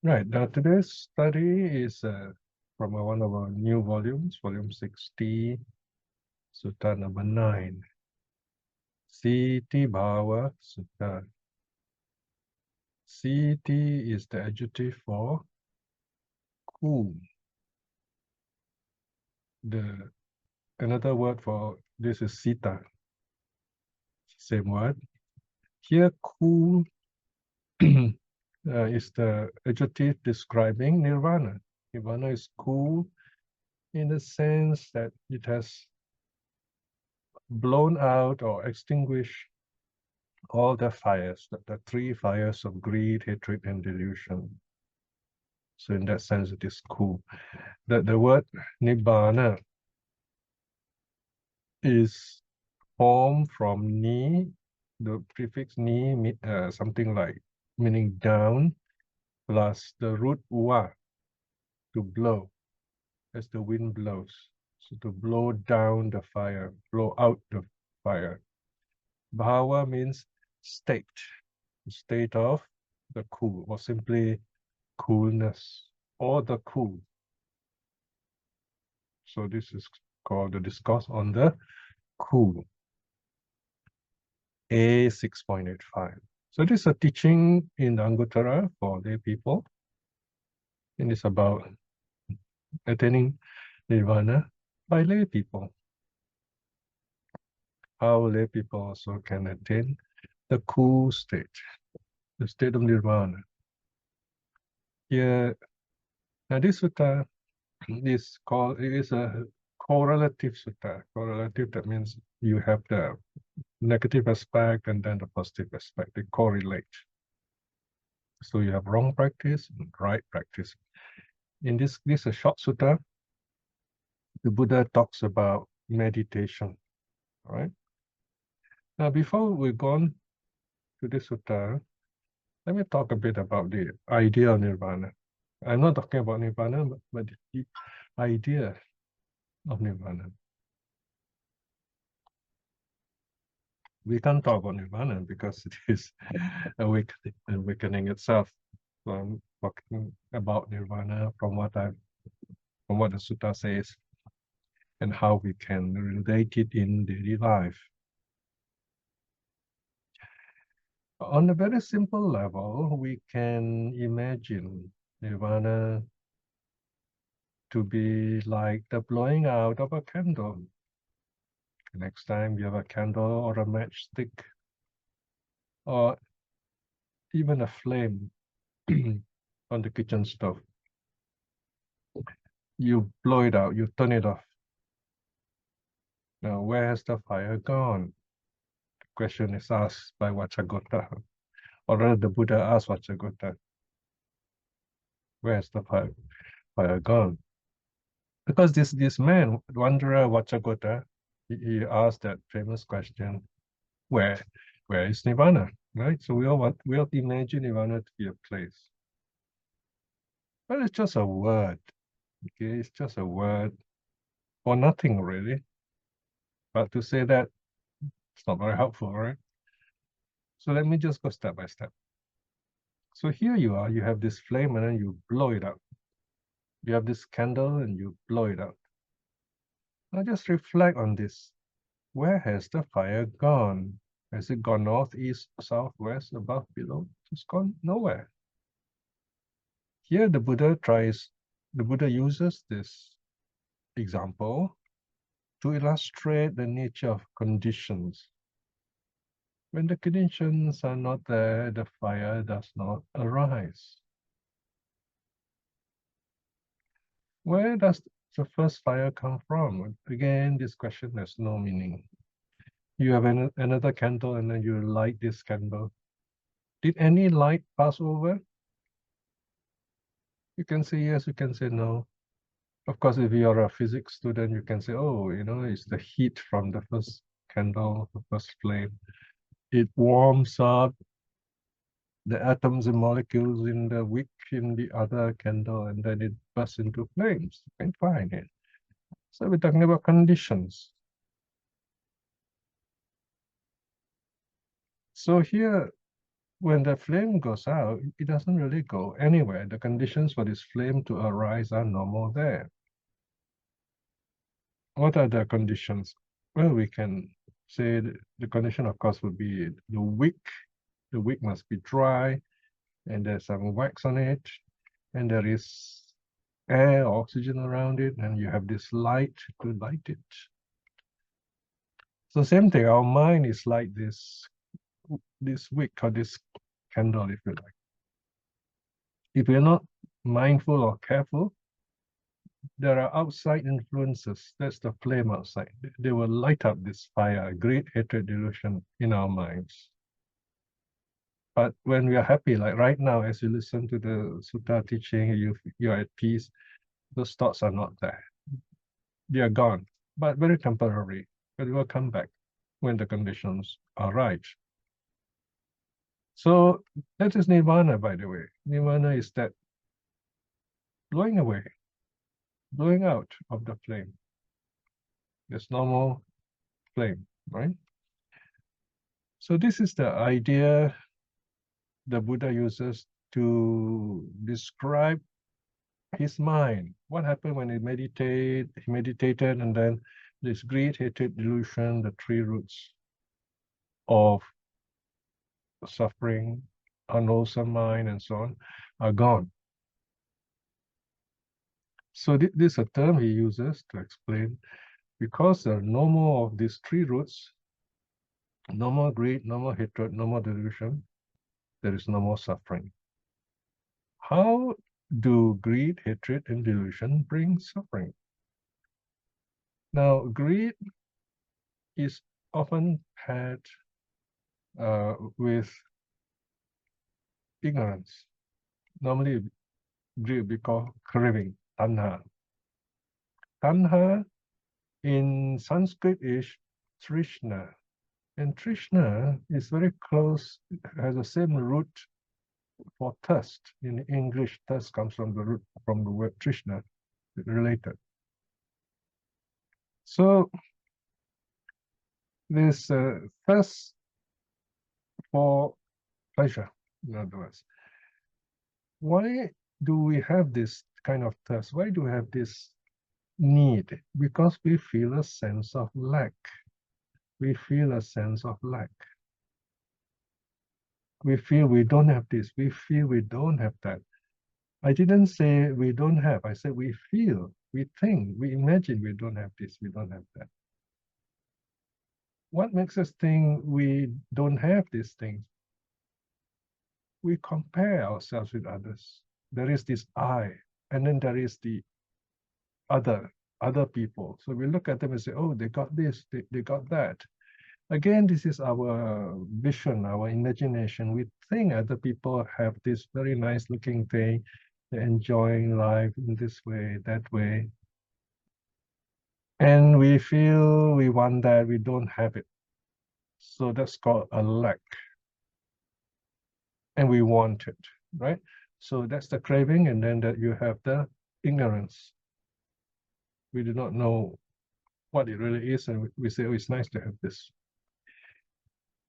Right. Now today's study is from one of our new volumes, volume 60, Sutta number 9, Sitibhava Sutta. Sīti is the adjective for cool. Another word for this is Sita. Same word. Here, cool is the adjective describing nirvana. Nirvana is cool in the sense that it has blown out or extinguished all the fires, the three fires of greed, hatred, and delusion. So in that sense, it is cool. The word nibbana is formed from ni, the prefix ni, something like meaning down, plus the root wa, to blow, as the wind blows. So to blow down the fire, blow out the fire. Bhava means state, the state of the cool, or simply coolness, or the cool. So this is called the discourse on the cool. A 6.85. So this is a teaching in the Anguttara for lay people. And it's about attaining nirvana by lay people. How lay people also can attain the cool state, the state of nirvana. Here, now this sutta is called, it is a correlative sutta. Correlative, that means you have the negative aspect and then the positive aspect. They correlate. So you have wrong practice and right practice. In this is a short sutta. The Buddha talks about meditation. All right. Now, before we go on to this sutta, let me talk a bit about the idea of nirvana. I'm not talking about nirvana, but the idea of nirvana. We can't talk about nirvana because it is awakening itself. So I'm talking about nirvana from what the sutta says and how we can relate it in daily life. On a very simple level, we can imagine nirvana to be like the blowing out of a candle. Next time you have a candle or a matchstick or even a flame on the kitchen stove, you blow it out, you turn it off. Now, where has the fire gone? The question is asked by Vacchagotta, or rather the Buddha asked Vacchagotta, where has the fire gone? Because this man, wanderer Vacchagotta, he asked that famous question, where is nirvana? Right? So we all imagine nirvana to be a place. But it's just a word. Okay, it's just a word or nothing really. But to say that, it's not very helpful, right? So let me just go step by step. So here you are, you have this flame and then you blow it out. You have this candle and you blow it out. Now just reflect on this. Where has the fire gone? Has it gone north, east, south, west, above, below? It's gone nowhere. Here the Buddha uses this example to illustrate the nature of conditions. When the conditions are not there, the fire does not arise. Where does the first fire come from? Again, this question has no meaning. You have another candle and then you light this candle. Did any light pass over? You can say yes, you can say no. Of course, if you're a physics student, you can say, oh, it's the heat from the first candle, the first flame. It warms up the atoms and molecules in the wick in the other candle, and then it bursts into flames. You can find it. So we're talking about conditions. So here, when the flame goes out, it doesn't really go anywhere. The conditions for this flame to arise are normal there. What are the conditions? Well, we can say the condition, of course, would be the wick. The wick must be dry, and there's some wax on it, and there is air, oxygen around it, and you have this light to light it. So same thing, our mind is like this wick or this candle, if you like. If we're not mindful or careful, there are outside influences. That's the flame outside. They will light up this fire, great hatred, delusion in our minds. But when we are happy, like right now, as you listen to the sutta teaching, you're at peace, those thoughts are not there. They are gone, but very temporary. But they will come back when the conditions are right. So that is nirvana, by the way. Nirvana is that blowing away, blowing out of the flame. This normal flame, right? So this is the idea the Buddha uses to describe his mind. What happened when he meditated, and then this greed, hatred, delusion, the three roots of suffering, unwholesome mind, and so on, are gone. So this is a term he uses to explain, because there are no more of these three roots, no more greed, no more hatred, no more delusion, there is no more suffering. How do greed, hatred, and delusion bring suffering? Now, greed is often had with ignorance. Normally, greed would be called craving, tanha. Tanha in Sanskrit is trishna. And trishna is very close, has the same root for thirst. In English, thirst comes from the word trishna, related. So this thirst for pleasure, in other words. Why do we have this kind of thirst? Why do we have this need? Because we feel a sense of lack. We feel a sense of lack. We feel we don't have this. We feel we don't have that. I didn't say we don't have. I said we feel, we think, we imagine we don't have this, we don't have that. What makes us think we don't have these things? We compare ourselves with others. There is this I, and then there is the other people. So we look at them and say, oh, they got this, they got that. Again, this is our vision, our imagination. We think other people have this very nice looking thing, they're enjoying life in this way, that way. And we feel we want that, we don't have it. So that's called a lack. And we want it, right? So that's the craving, and then that you have the ignorance. We do not know what it really is, and we say, oh, it's nice to have this.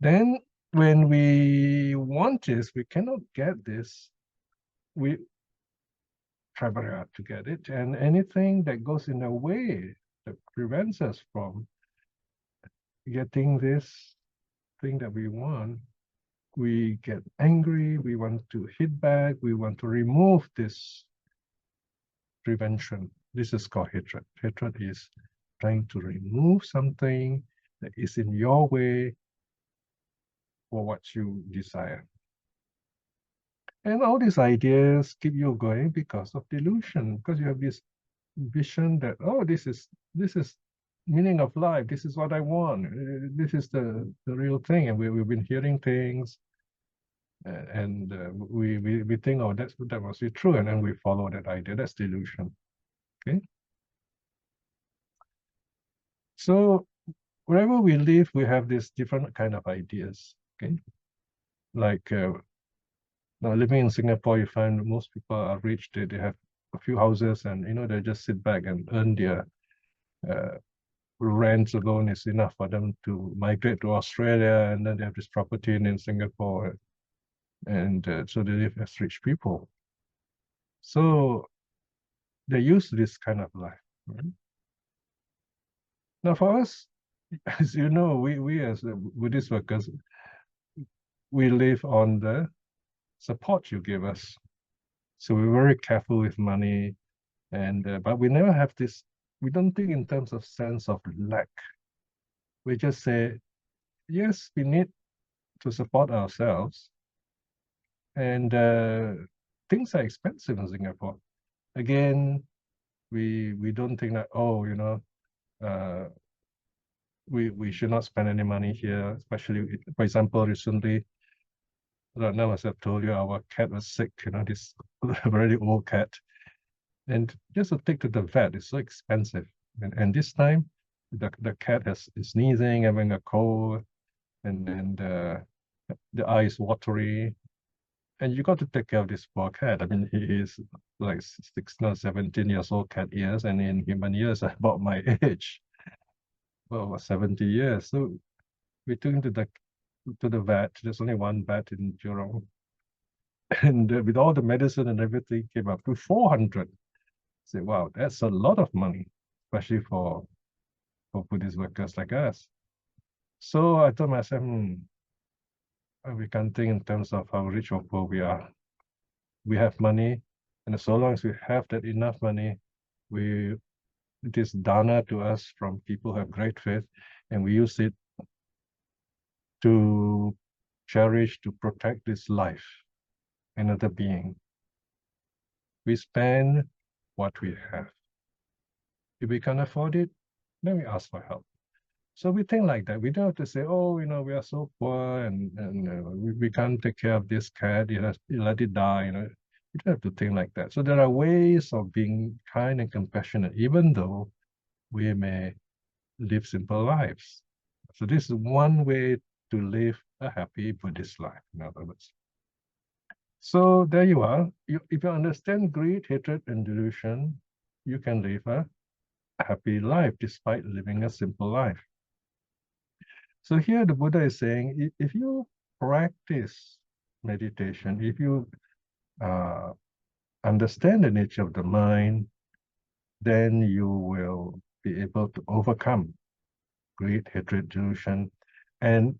Then when we want this, we cannot get this, we try very hard to get it, and anything that goes in the way that prevents us from getting this thing that we want, we get angry, we want to hit back, we want to remove this prevention. This is called hatred. Hatred is trying to remove something that is in your way for what you desire. And all these ideas keep you going because of delusion, because you have this vision that, oh, this is meaning of life, this is what I want, this is the real thing, and we've been hearing things, and we think, oh, that must be true, and then we follow that idea. That's delusion. Okay. So wherever we live, we have this different kind of ideas. Okay. Like now living in Singapore, you find most people are rich. They have a few houses, and they just sit back and earn their rent alone is enough for them to migrate to Australia, and then they have this property in Singapore. and so they live as rich people. So they use this kind of life. Right? Now, for us, as you know, we as Buddhist workers, we live on the support you give us. So we're very careful with money, and but we never have this. We don't think in terms of sense of lack. We just say, yes, we need to support ourselves, and things are expensive in Singapore. Again, we don't think that, oh, uh, we should not spend any money here, especially, for example, recently, now as I've told you, our cat was sick, this very old cat. And just to take to the vet is so expensive. And this time, the cat is sneezing, having a cold, and then the eye is watery. And you got to take care of this poor cat. I mean, he is like 16 or 17 years old cat years, and in human years, about my age, well, 70 years. So we took him to the vet. There's only one vet in Jurong. And with all the medicine and everything, came up to 400. Say, wow, that's a lot of money, especially for Buddhist workers like us. So I told myself, we can't think in terms of how rich or poor we are. We have money, and so long as we have that enough money, it is dana to us from people who have great faith, and we use it to cherish, to protect this life, another being. We spend what we have. If we can't afford it, then we ask for help. So we think like that. We don't have to say, oh, we are so poor and we can't take care of this cat, let it die, You don't have to think like that. So there are ways of being kind and compassionate, even though we may live simple lives. So this is one way to live a happy Buddhist life, in other words. So there you are. If you understand greed, hatred, and delusion, you can live a happy life despite living a simple life. So here the Buddha is saying, if you practice meditation, if you understand the nature of the mind, then you will be able to overcome greed, hatred, delusion. And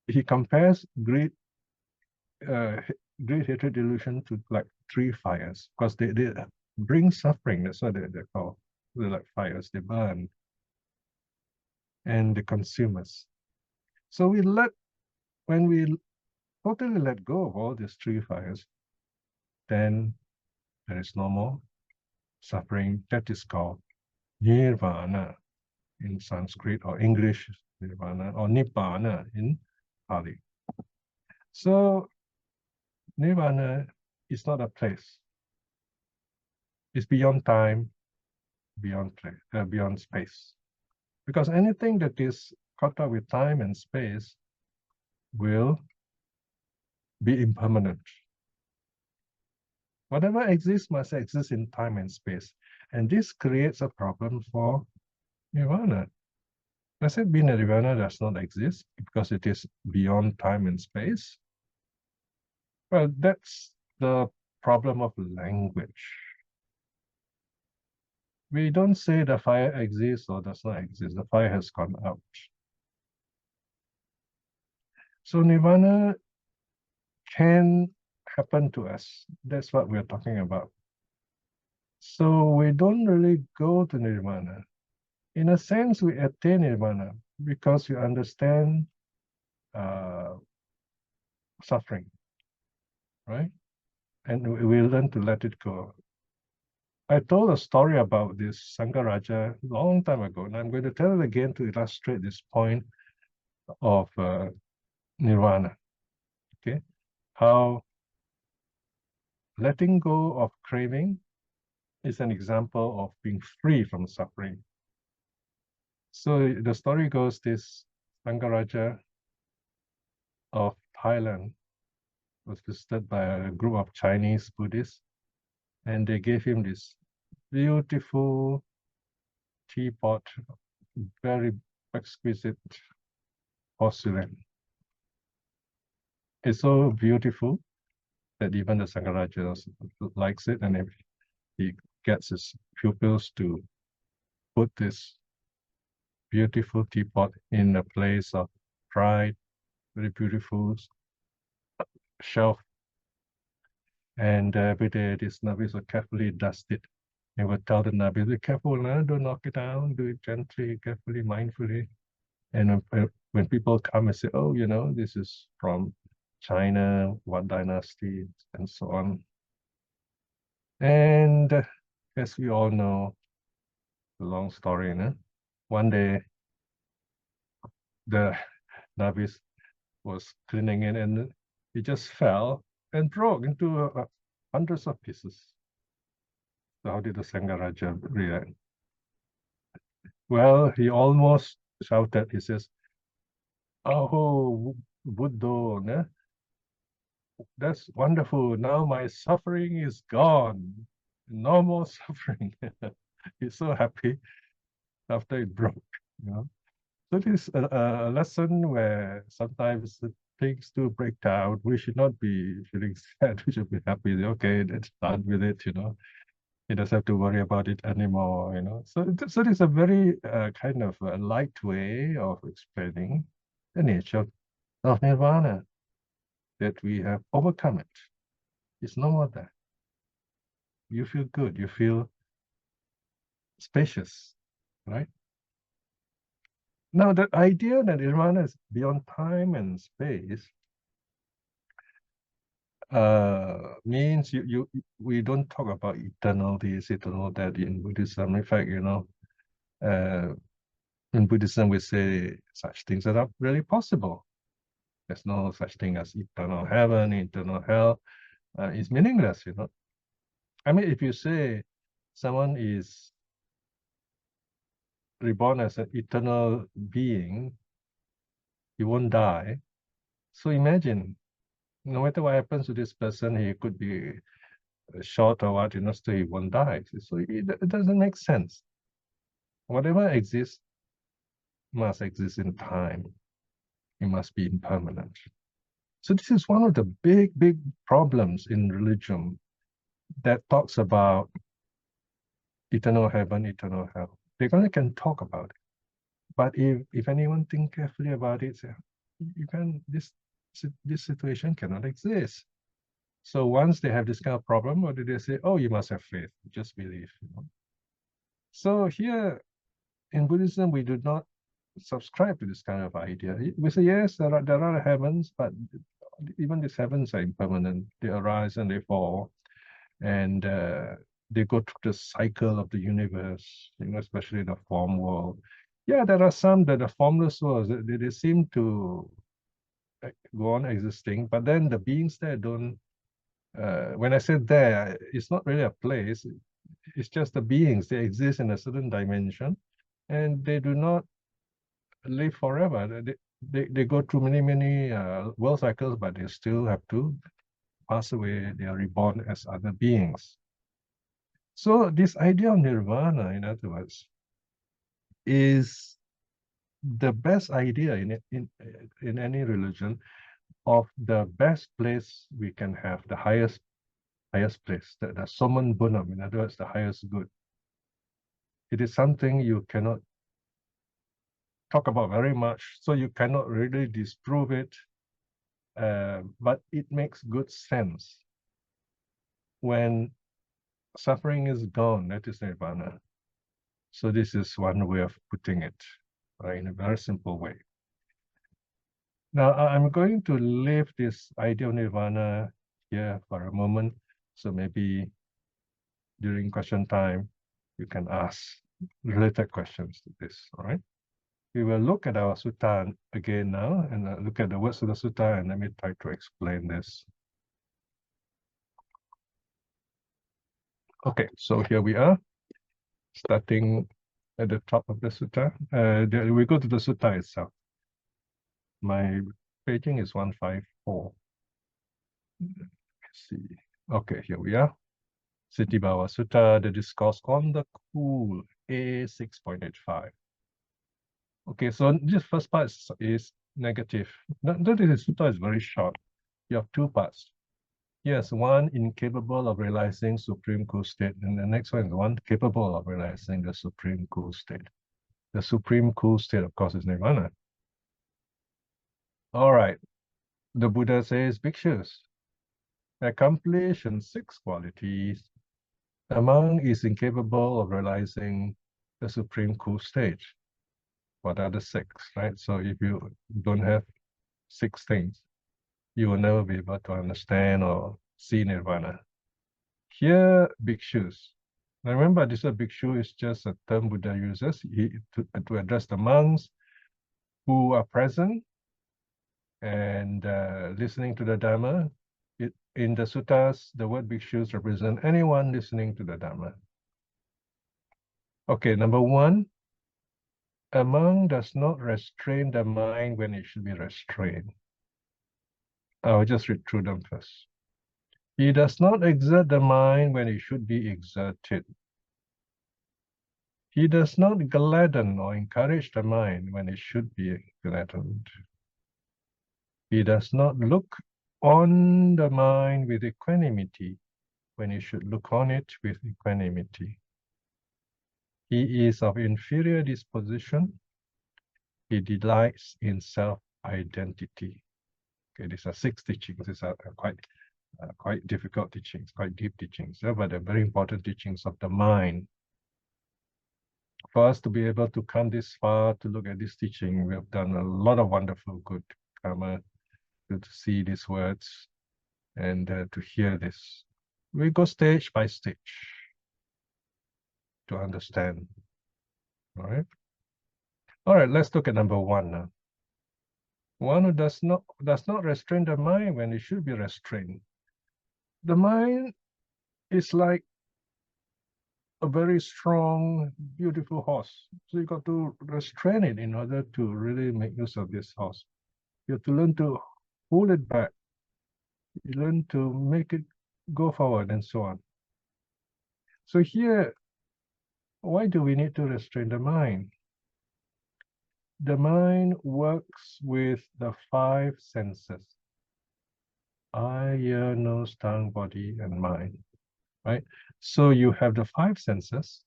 he compares greed, hatred, delusion to like three fires, because they bring suffering. That's what they're called. They're like fires, they burn and they consume us. So when we totally let go of all these three fires, then there is no more suffering. That is called nirvana in Sanskrit, or English nirvana, or nibbana in Pali. So nirvana is not a place. It's beyond time, beyond place, beyond space. Because anything that is caught up with time and space will be impermanent. Whatever exists must exist in time and space. And this creates a problem for nirvana. Does it mean that nirvana does not exist because it is beyond time and space? Well, that's the problem of language. We don't say the fire exists or does not exist. The fire has gone out. So nirvana can happen to us. That's what we're talking about. So we don't really go to nirvana. In a sense, we attain nirvana because we understand suffering, right? And we learn to let it go. I told a story about this Sangaraja a long time ago, and I'm going to tell it again to illustrate this point of nirvana. Okay, how letting go of craving is an example of being free from suffering. So the story goes, this Sangaraja of Thailand was visited by a group of Chinese Buddhists, and they gave him this beautiful teapot, very exquisite porcelain. It's so beautiful. that even the Sangaraja likes it, and if he gets his pupils to put this beautiful teapot in a place of pride, very beautiful shelf, and every day this Nabi will carefully dust it. And would tell the Nabi, be careful, don't knock it down, do it gently, carefully, mindfully. And when people come and say, oh, this is from China, what dynasty, and so on. And as we all know, the long story, one day the Nabi was cleaning it and he just fell and broke into hundreds of pieces. So how did the Sangaraja react? Well, he almost shouted, he says, oh, Buddha, ne? That's wonderful. Now my suffering is gone. No more suffering. He's so happy after it broke. So this is a lesson where sometimes things do break down. We should not be feeling sad. We should be happy. Okay, let's done with it. You don't have to worry about it anymore. So it's a very kind of a light way of explaining the nature of nirvana, that we have overcome it. It's no more there. You feel good. You feel spacious, right? Now, the idea that nirvana is beyond time and space means we don't talk about eternal this, eternal that in Buddhism. In fact, in Buddhism we say such things are not really possible. There's no such thing as eternal heaven, eternal hell. It's meaningless. I mean, if you say someone is reborn as an eternal being, he won't die. So imagine, no matter what happens to this person, he could be short or what, still he won't die. So it doesn't make sense. Whatever exists must exist in time. It must be impermanent. So this is one of the big problems in religion that talks about eternal heaven, eternal hell. They only can talk about it. But if anyone think carefully about it, you can this situation cannot exist. So once they have this kind of problem, what do they say? Oh, you must have faith. Just believe. So here in Buddhism, we do not subscribe to this kind of idea. We say, yes, there are heavens, but even these heavens are impermanent. They arise and they fall. And they go through the cycle of the universe, especially the form world. Yeah, there are some that are formless worlds. They seem to go on existing, but then the beings there don't, when I say there, it's not really a place. It's just the beings. They exist in a certain dimension, and they do not live forever. They go through many world cycles, but they still have to pass away. They are reborn as other beings. So this idea of nirvana, in other words, is the best idea in any religion of the best place we can have, the highest place, the Soman Bunam, in other words, the highest good. It is something you cannot talk about very much, so you cannot really disprove it, but it makes good sense. When suffering is gone, that is nirvana. So this is one way of putting it, right, in a very simple way. Now, I'm going to leave this idea of nirvana here for a moment. So maybe during question time, you can ask related questions to this, all right? We will look at our sutta again now and look at the words of the sutta, and let me try to explain this. Okay, so here we are, starting at the top of the sutta. We go to the sutta itself. My paging is 154. Let's see. Okay, here we are. Sitibhava Sutta, the discourse on the cool, A6.85. Okay, so this first part is negative. Notice the sutta is very short. You have two parts. Yes, one incapable of realizing supreme cool state, and the next one is one capable of realizing the supreme cool state. The supreme cool state, of course, is nirvana. All right. The Buddha says, bhikshus, accomplish in 6 qualities. A monk is incapable of realizing the supreme cool state. What are the 6, right? So if you don't have 6 things, you will never be able to understand or see nirvana. Here, bhikshus. Now remember, this bhikshu is just a term Buddha uses to address the monks who are present and listening to the Dhamma. In the suttas, the word bhikshus represent anyone listening to the Dhamma. Okay, number 1, a monk does not restrain the mind when it should be restrained. I'll just read through them first. He does not exert the mind when it should be exerted. He does not gladden or encourage the mind when it should be gladdened. He does not look on the mind with equanimity when he should look on it with equanimity. He is of inferior disposition. He delights in self-identity. Okay, these are 6 teachings. These are quite difficult teachings, quite deep teachings, but they're very important teachings of the mind. For us to be able to come this far to look at this teaching, we have done a lot of wonderful good karma to see these words and to hear this. We go stage by stage to understand. All right, let's look at number 1 now. One who does not restrain the mind when it should be restrained. The mind is like a very strong, beautiful horse. So you got to restrain it in order to really make use of this horse. You have to learn to hold it back. You learn to make it go forward and so on. So here, why do we need to restrain the mind? The mind works with the 5 senses. Eye, ear, nose, tongue, body, and mind. Right? So you have the 5 senses,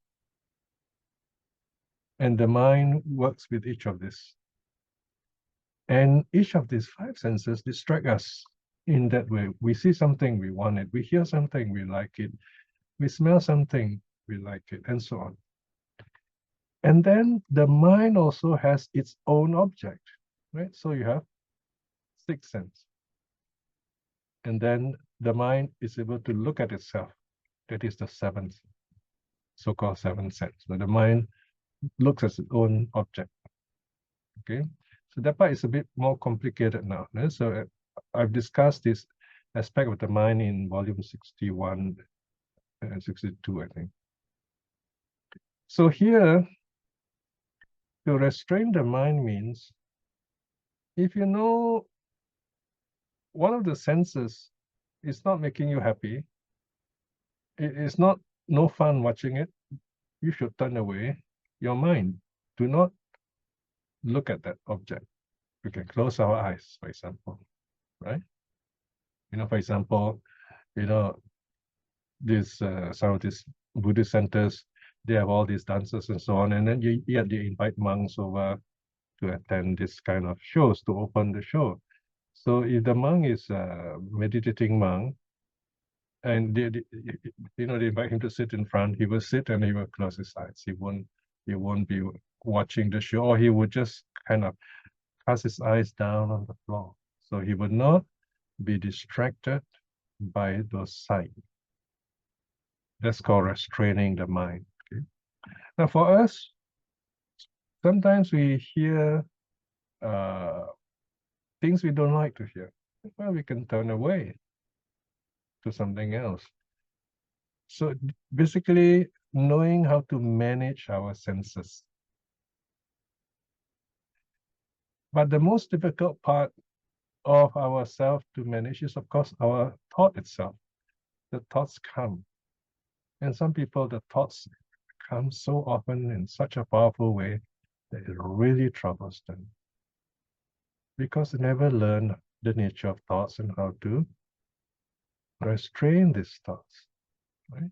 and the mind works with each of these. And each of these 5 senses distract us in that way. We see something, we want it. We hear something, we like it. We smell something, we like it, and so on. And then the mind also has its own object, right? So you have 6 senses. And then the mind is able to look at itself. That is the 7th, so-called 7th sense. So the mind looks at its own object. Okay, so that part is a bit more complicated now. So I've discussed this aspect of the mind in volume 61 and 62, I think. So here, to restrain the mind means if you know one of the senses is not making you happy, it is not no fun watching it, you should turn away your mind. Do not look at that object. We can close our eyes, for example, right? For example, some of these Buddhist centers, they have all these dances and so on, and then yet they invite monks over to attend this kind of shows to open the show. So if the monk is a meditating monk, and they invite him to sit in front, he will sit and he will close his eyes. He won't be watching the show, or he would just kind of cast his eyes down on the floor. So he would not be distracted by those sights. That's called restraining the mind. Okay? Now for us, sometimes we hear things we don't like to hear. Well, we can turn away to something else. So basically, knowing how to manage our senses. But the most difficult part of ourself to manage is, of course, our thought itself. The thoughts come. And some people, the thoughts come so often in such a powerful way that it really troubles them. Because they never learn the nature of thoughts and how to restrain these thoughts, right?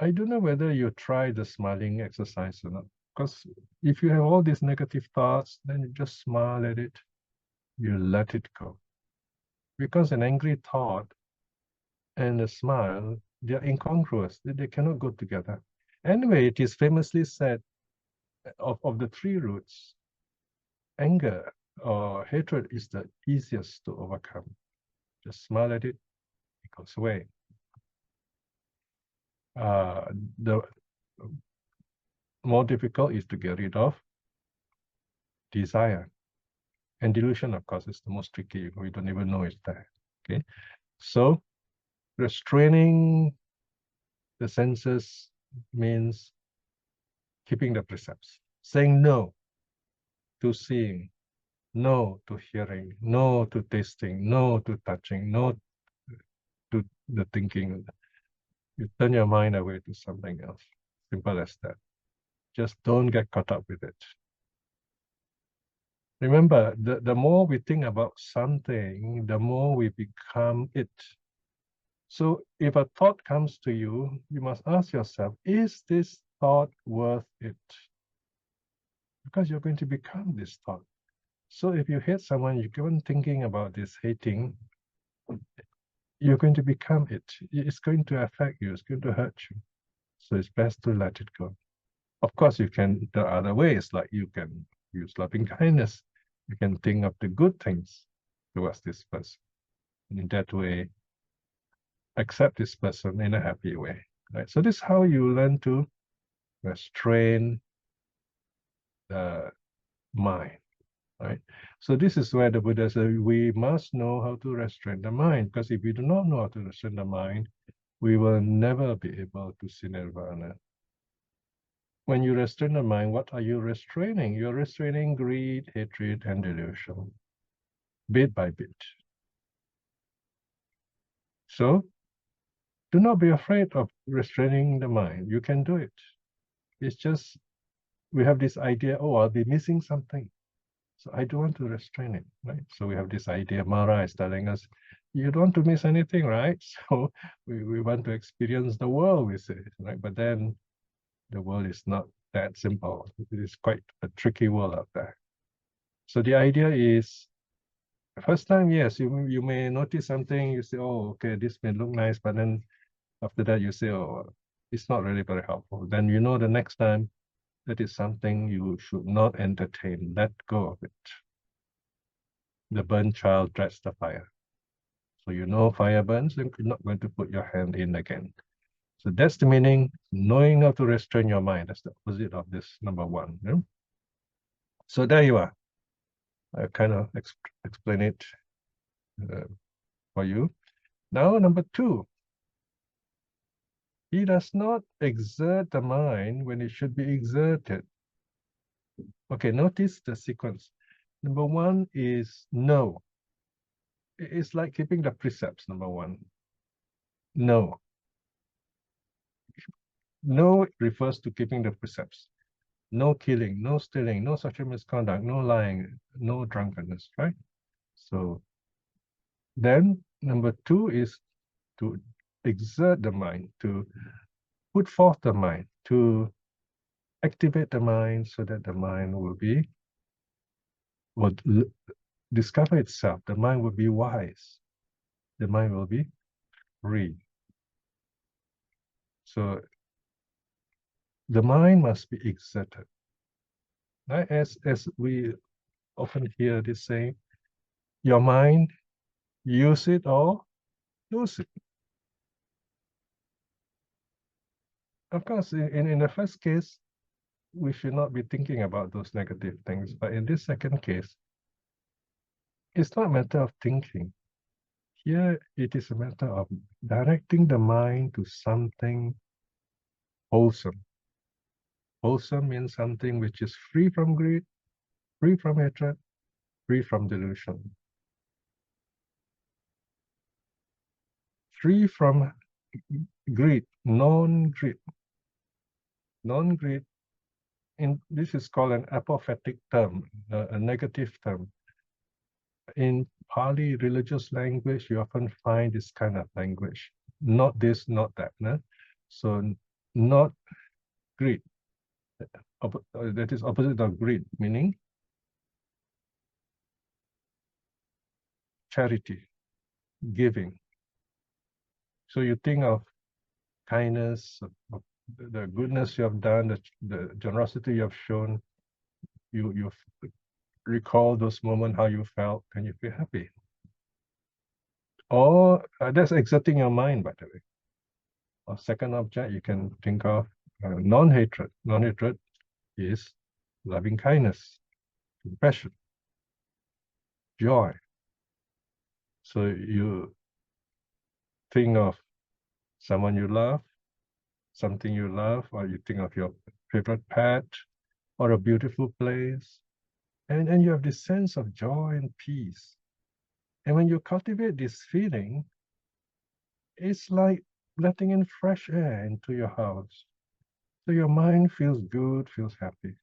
I don't know whether you try the smiling exercise or not, because if you have all these negative thoughts, then you just smile at it, you let it go. Because an angry thought and a smile, they are incongruous, they cannot go together. Anyway, it is famously said of the three roots, anger or hatred is the easiest to overcome. Just smile at it, it goes away. The more difficult is to get rid of desire. And delusion, of course, is the most tricky. We don't even know it's there. Okay. So restraining the senses means keeping the precepts, saying no to seeing, no to hearing, no to tasting, no to touching, no to the thinking. You turn your mind away to something else. Simple as that. Just don't get caught up with it. Remember, the more we think about something, the more we become it. So if a thought comes to you, you must ask yourself, is this thought worth it? Because you're going to become this thought. So if you hate someone, you keep on thinking about this hating, you're going to become it. It's going to affect you. It's going to hurt you. So it's best to let it go. Of course, you can, there are other ways, like you can use loving kindness. You can think of the good things towards this person. And in that way, accept this person in a happy way. Right? So this is how you learn to restrain the mind. Right? So this is where the Buddha said we must know how to restrain the mind, because if we do not know how to restrain the mind, we will never be able to see nirvana. When you restrain the mind, what are you restraining? You're restraining greed, hatred, and delusion, bit by bit. So do not be afraid of restraining the mind. You can do it. It's just we have this idea, oh, I'll be missing something. So I don't want to restrain it, right? So we have this idea, Mara is telling us, you don't want to miss anything, right? So we want to experience the world, we say, right? But then the world is not that simple. It is quite a tricky world out there. So the idea is, first time, yes, you may notice something, you say, oh, okay, this may look nice, but then after that you say, oh, it's not really very helpful. Then you know the next time that is something you should not entertain. Let go of it. The burnt child dreads the fire. So you know fire burns, and you're not going to put your hand in again. So that's the meaning, knowing how to restrain your mind. That's the opposite of this number one. Yeah? So there you are. I kind of explain it for you. Now, number two. He does not exert the mind when it should be exerted. Okay, notice the sequence. Number one is no. It's like keeping the precepts, number one. No. No refers to keeping the precepts. No killing, no stealing, no sexual misconduct, no lying, no drunkenness, right? So then number two is to exert the mind, to put forth the mind, to activate the mind so that the mind will discover itself. The mind will be wise. The mind will be free. So the mind must be exerted. Right? As we often hear this saying, your mind, use it or lose it. Of course, in the first case, we should not be thinking about those negative things. But in this second case, it's not a matter of thinking. Here, it is a matter of directing the mind to something wholesome. Wholesome means something which is free from greed, free from hatred, free from delusion, free from greed, non-greed. Non-greed, this is called an apophatic term, a negative term. in Pali religious language, you often find this kind of language. Not this, not that. No? So not greed. That is opposite of greed, meaning charity, giving. So you think of kindness, of the goodness you have done, the generosity you have shown, you recall those moments, how you felt, and you feel happy. Or that's exerting your mind, by the way. Or second object, you can think of non-hatred. Non-hatred is loving kindness, compassion, joy. So you think of someone you love, something you love, or you think of your favorite pet, or a beautiful place, and you have this sense of joy and peace. And when you cultivate this feeling, it's like letting in fresh air into your house. So your mind feels good, feels happy.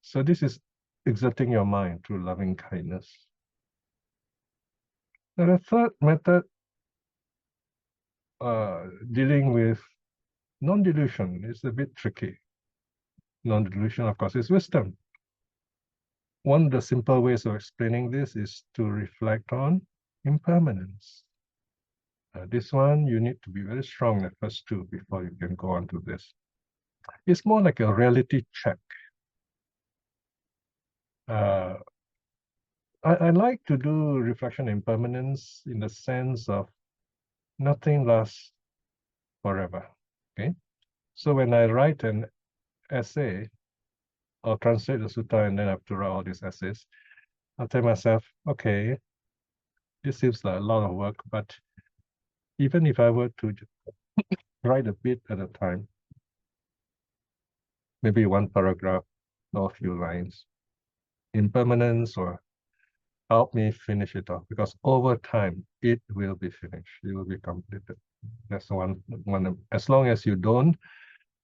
So this is exerting your mind through loving kindness. Now the third method, dealing with non-delusion, is a bit tricky. Non-delusion, of course, is wisdom. One of the simple ways of explaining this is to reflect on impermanence. This one, you need to be very strong at first two before you can go on to this. It's more like a reality check. I like to do reflection impermanence in the sense of nothing lasts forever. Okay, so when I write an essay or translate the sutta and then I have to write all these essays, I'll tell myself, okay, this seems like a lot of work, but even if I were to write a bit at a time, maybe one paragraph or a few lines, impermanence or help me finish it off, because over time it will be finished, it will be completed. That's one. As long as you don't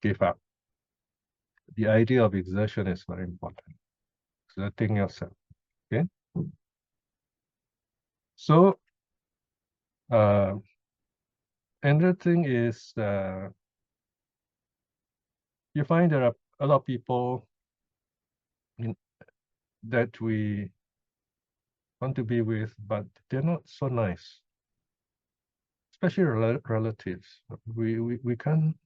give up. The idea of exertion is very important. Exerting yourself. Okay. So another thing is you find there are a lot of people that we want to be with, but they're not so nice. Especially relatives. We can't,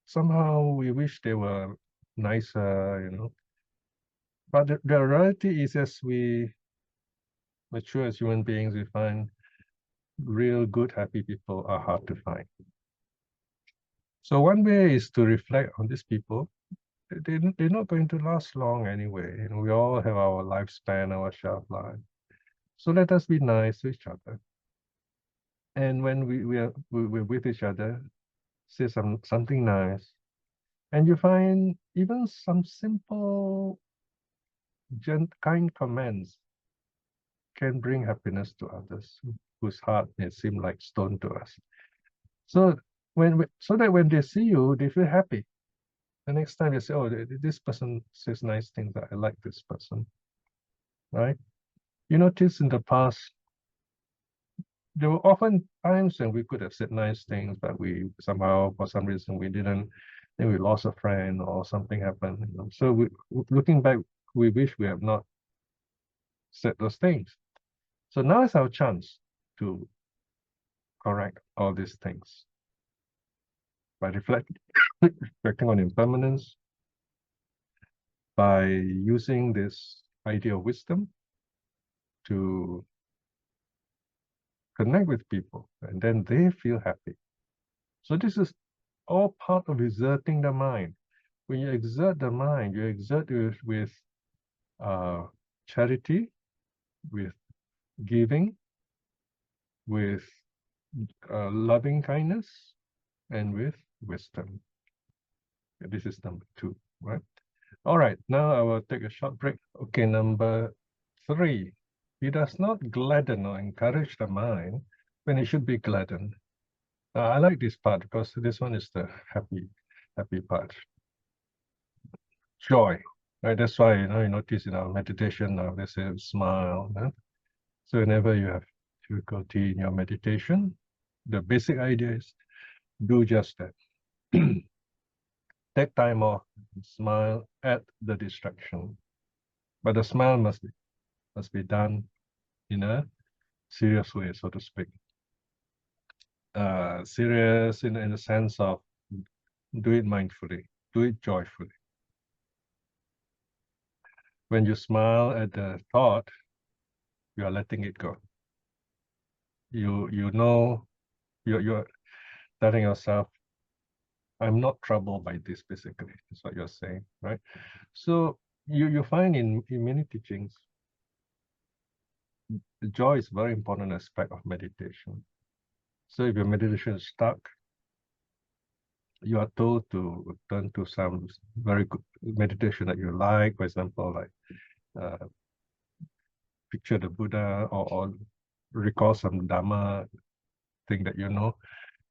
somehow we wish they were nicer, you know. But the reality is, as we mature as human beings, we find real good, happy people are hard to find. So one way is to reflect on these people. They're not going to last long anyway. You know, we all have our lifespan, our shelf life. So let us be nice to each other. And when we're with each other, say something nice. And you find even some simple, kind comments can bring happiness to others whose heart may seem like stone to us. So so that when they see you, they feel happy. The next time you say, oh, this person says nice things, that I like this person, right? You notice in the past, there were often times when we could have said nice things, but we somehow, for some reason, we didn't. Then we lost a friend or something happened. You know? So looking back, we wish we have not said those things. So now is our chance to correct all these things by reflecting on impermanence, by using this idea of wisdom to connect with people, and then they feel happy. So this is all part of exerting the mind. When you exert the mind, you exert with charity, with giving, with loving kindness, and with wisdom. This is number 2, right? All right, now I will take a short break. Okay, number 3. He does not gladden or encourage the mind when it should be gladdened. I like this part because this one is the happy part. Joy. right? That's why, you notice in our meditation now, they say smile. Huh? So whenever you have difficulty in your meditation, the basic idea is do just that. Take time off, smile at the distraction. But the smile must be done in a serious way, so to speak. Serious in the sense of do it mindfully, do it joyfully. When you smile at the thought, you are letting it go. You know you're telling yourself, I'm not troubled by this, basically. That's what you're saying, right? So you find in many teachings, the joy is a very important aspect of meditation. So if your meditation is stuck, you are told to turn to some very good meditation that you like, for example, like picture the Buddha or recall some Dhamma thing that you know,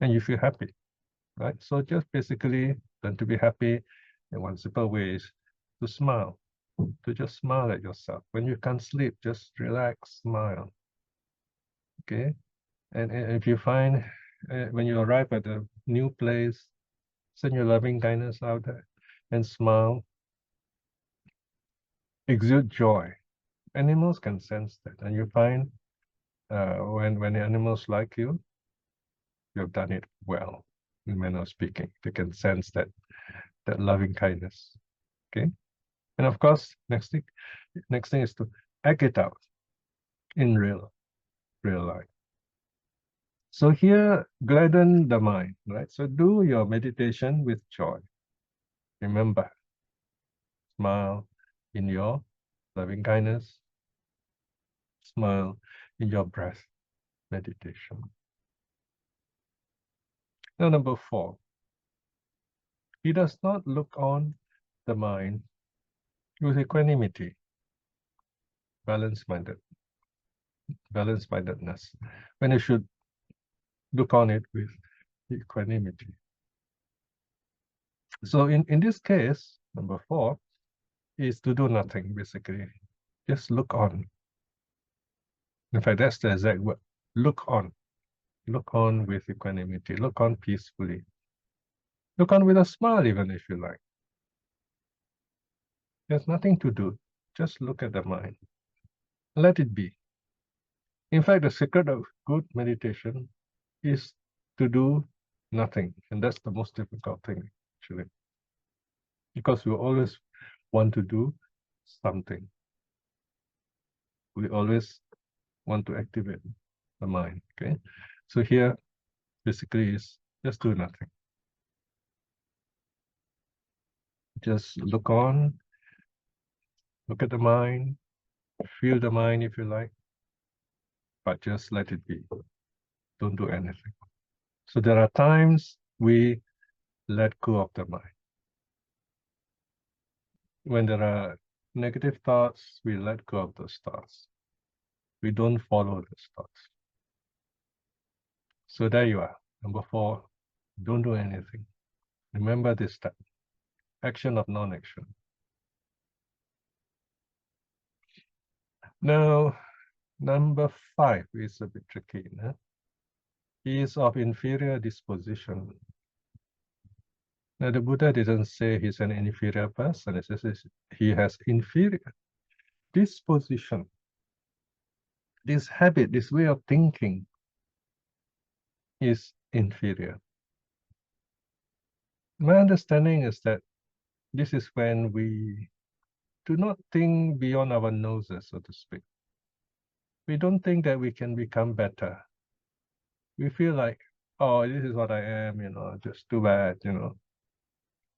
and you feel happy, right? So just basically learn to be happy. And one simple way is to smile, to just smile at yourself. When you can't sleep, just relax, smile, okay? And if you find when you arrive at a new place, send your loving kindness out there and smile, exude joy. Animals can sense that, and you find when the animals like you, you've done it well. In manner of speaking, they can sense that loving kindness. Okay, and of course, next thing is to act it out in real life. So here, gladden the mind, right? So do your meditation with joy. Remember, smile in your loving kindness, smile in your breath meditation. Now, number 4, he does not look on the mind with equanimity, balanced-mindedness, when you should look on it with equanimity. So in this case, number 4 is to do nothing, basically. Just look on. In fact, that's the exact word. Look on. Look on with equanimity. Look on peacefully. Look on with a smile, even if you like. There's nothing to do. Just look at the mind. Let it be. In fact, the secret of good meditation is to do nothing. And that's the most difficult thing, actually. Because we always want to do something. We always want to activate the mind, okay? So here, basically, is just do nothing. Just look on, look at the mind, feel the mind if you like, but just let it be. Don't do anything. So there are times we let go of the mind. When there are negative thoughts, we let go of those thoughts. We don't follow those thoughts. So there you are. Number 4, don't do anything. Remember this step. Action of non-action. Now, number 5 is a bit tricky. Huh? He is of inferior disposition. Now, the Buddha didn't say he's an inferior person. It says he has inferior disposition. This habit, this way of thinking is inferior. My understanding is that this is when we do not think beyond our noses, so to speak. We don't think that we can become better. We feel like, oh, this is what I am, just too bad,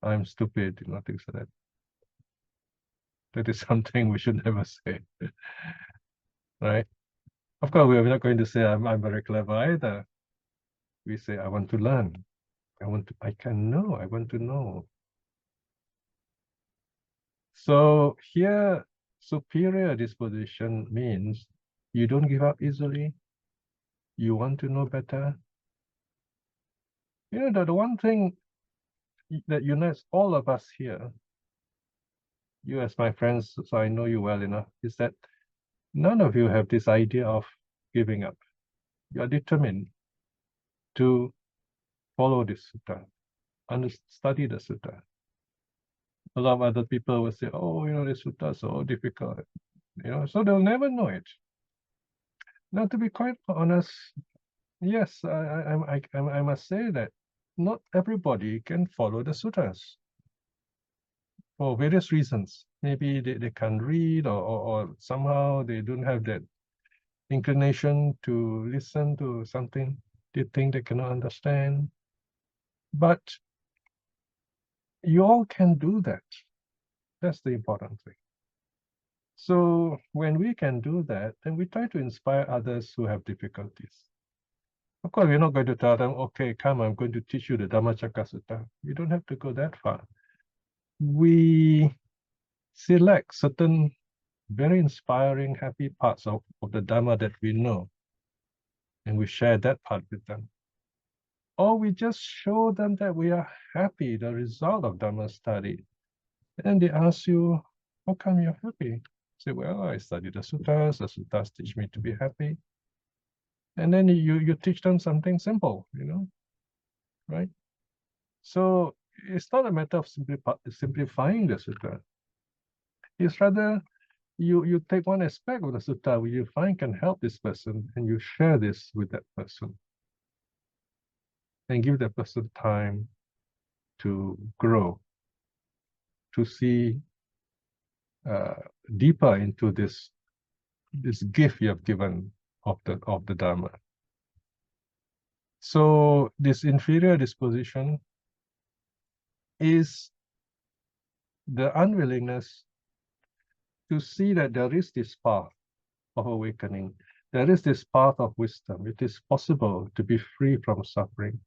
I'm stupid, things like that. That is something we should never say, right? Of course, we're not going to say I'm very clever either. We say, I want to learn. I want to know. So here, superior disposition means you don't give up easily. You want to know better. The one thing that unites all of us here you as my friends, so I know you well enough, is that none of you have this idea of giving up. You are determined to follow this sutta, study the sutta. A lot of other people will say, oh, this sutta is so difficult, so they'll never know it. Now, to be quite honest, yes, I must say that not everybody can follow the suttas for various reasons. Maybe they can't read, or somehow they don't have that inclination to listen to something they think they cannot understand. But you all can do that. That's the important thing. So when we can do that, then we try to inspire others who have difficulties. Of course, we're not going to tell them, okay, come, I'm going to teach you the Dhammacakka Sutta. You don't have to go that far. We select certain very inspiring, happy parts of the Dhamma that we know, and we share that part with them. Or we just show them that we are happy, the result of Dhamma study. And they ask you, how come you're happy? Say, well, I study the suttas teach me to be happy. And then you teach them something simple, right? So it's not a matter of simplifying the sutta. It's rather you take one aspect of the sutta which you find can help this person, and you share this with that person. And give that person time to grow, to see deeper into this gift you have given of the Dhamma. So this inferior disposition is the unwillingness to see that there is this path of awakening. There is this path of wisdom. It is possible to be free from suffering.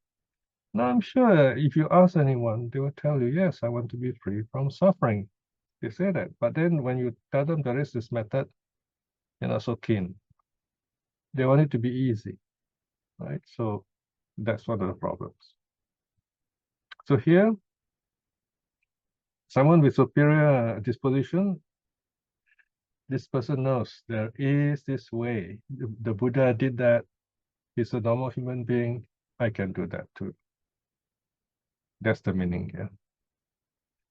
Now, I'm sure if you ask anyone, they will tell you, yes, I want to be free from suffering. They say that. But then when you tell them there is this method, they're not so keen. They want it to be easy, right? So that's one of the problems. So here, someone with superior disposition, this person knows there is this way. The Buddha did that. He's a normal human being. I can do that too. That's the meaning here.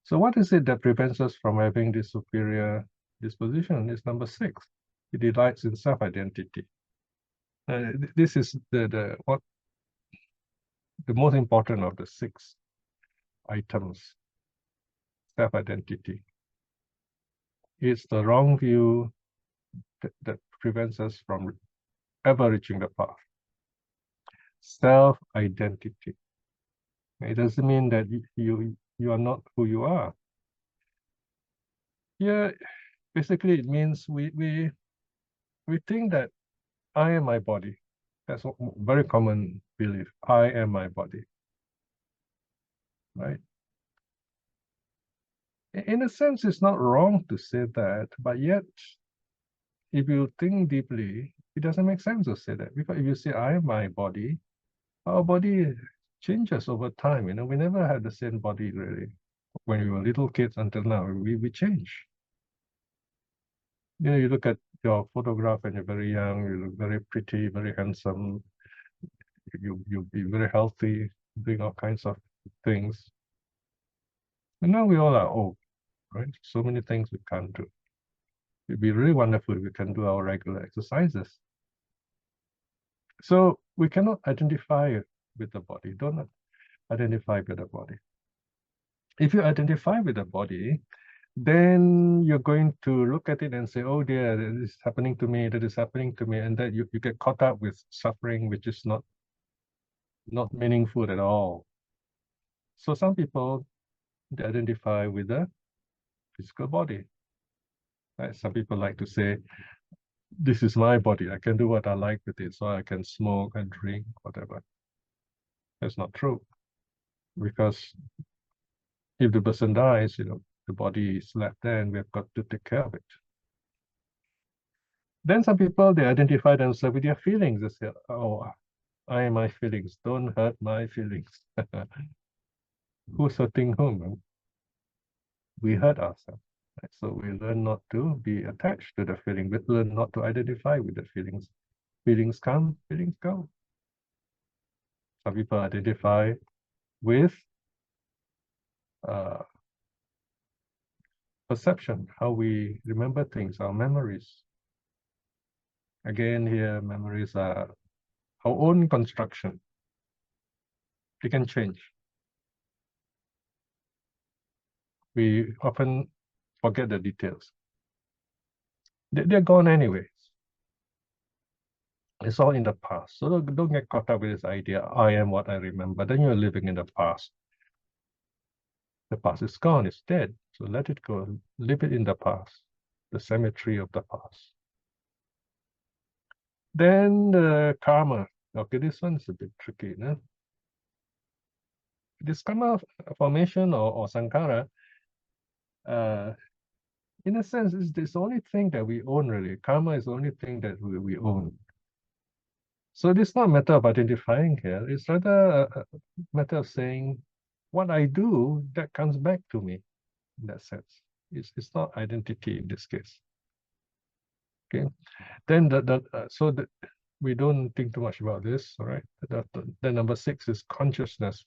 So what is it that prevents us from having this superior disposition? It's number 6. It delights in self-identity. This is the most important of the 6 items. Self-identity. It's the wrong view that prevents us from ever reaching the path. Self-identity. It doesn't mean that you are not who you are. Here, basically, it means we think that I am my body. That's a very common belief. I am my body, right? In a sense, it's not wrong to say that, but yet, if you think deeply, it doesn't make sense to say that. Because if you say, I am my body, our body changes over time. We never had the same body, really. When we were little kids until now, we change. You look at your photograph when you're very young, you look very pretty, very handsome. You'll be very healthy, doing all kinds of things. And now we all are old, right? So many things we can't do. It'd be really wonderful if we can do our regular exercises. So we cannot identify with the body. Don't identify with the body. If you identify with the body, then you're going to look at it and say, oh dear, this is happening to me, that is happening to me, and that you get caught up with suffering, which is not meaningful at all. So some people, they identify with the physical body. Right? Some people like to say, this is my body, I can do what I like with it, so I can smoke and drink, whatever. That's not true. Because if the person dies, the body is left there and we have got to take care of it. Then some people, they identify themselves with their feelings. They say, oh, I am my feelings, don't hurt my feelings. Who's hurting whom? We hurt ourselves. Right? So we learn not to be attached to the feeling. We learn not to identify with the feelings. Feelings come, feelings go. Some people identify with perception, how we remember things, our memories. Again, here, memories are our own construction. They can change. We often forget the details. They're gone anyways. It's all in the past. So don't get caught up with this idea, I am what I remember. Then you're living in the past. The past is gone, it's dead. So let it go. Live it in the past, the cemetery of the past. Then the karma. Okay, this one is a bit tricky. No? This karma formation or sankhara, in a sense, is the only thing that we own, really. Karma is the only thing that we own. So it's not a matter of identifying here. It's rather a matter of saying, what I do, that comes back to me in that sense. It's not identity in this case. Okay. Then we don't think too much about this, all right? Then number 6 is consciousness.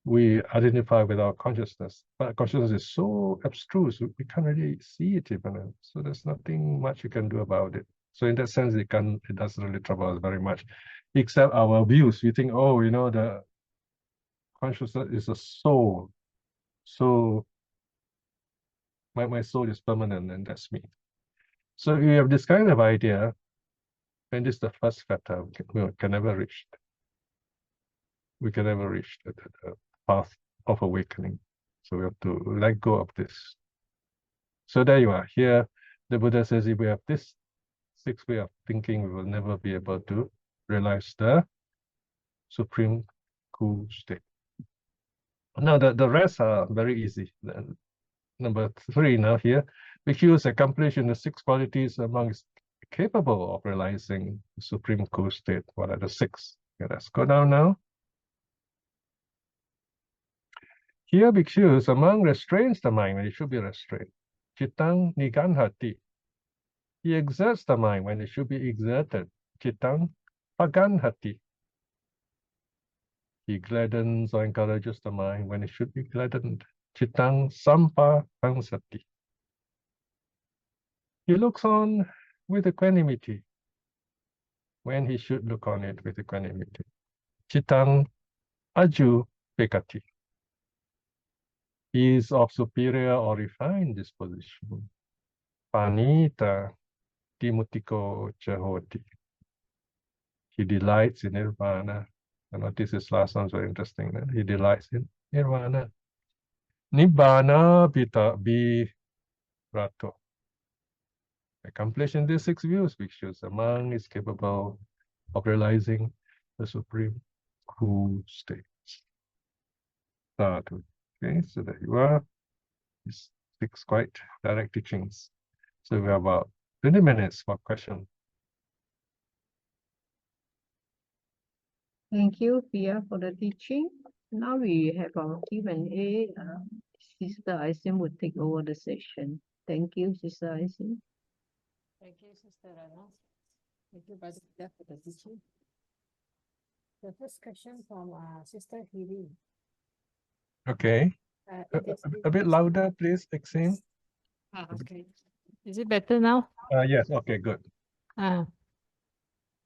We identify with our consciousness, but consciousness is so abstruse, we can't really see it even. So there's nothing much you can do about it. So in that sense, it doesn't really trouble us very much, except our views. We think, oh, the consciousness is a soul. So my soul is permanent, and that's me. So we have this kind of idea, and this is the first factor we can never reach. We can never reach the path of awakening. So we have to let go of this. So there you are. Here, the Buddha says if we have this 6 way of thinking, we will never be able to realize the supreme cool state. Now, the rest are very easy. Number 3 now here, bhikkhus accomplish in the 6 qualities amongst capable of realizing the supreme cool state. What are the 6? Okay, let's go down now. Here, bhikkhus among restrains the mind when it should be restrained. Chittang niganhati. He exerts the mind when it should be exerted. Chittang paganhati. He gladdens or encourages the mind when it should be gladdened. Chittang sampahansati. He looks on with equanimity when he should look on it with equanimity. Chittang aju pekati. He is of superior or refined disposition. Panita timutiko chahoti. He delights in nirvana. I notice this last one's very interesting. He delights in nirvana. Nibbana rato. Accomplished in these 6 views, bhikshus, a monk is capable of realizing the supreme cool state. Sadhu. Okay, so there you are. These 6 quite direct teachings. So we have about 20 minutes for questions. Thank you, Piya, for the teaching. Now we have our Q&A. Sister Isim will take over the session. Thank you, Sister Isim. Thank you, Sister Rana. Thank you, Brother Peter, for the teaching. The first question from Sister Hiri. Okay. A bit louder, please, Exim. Okay. Is it better now? Yes, okay, good.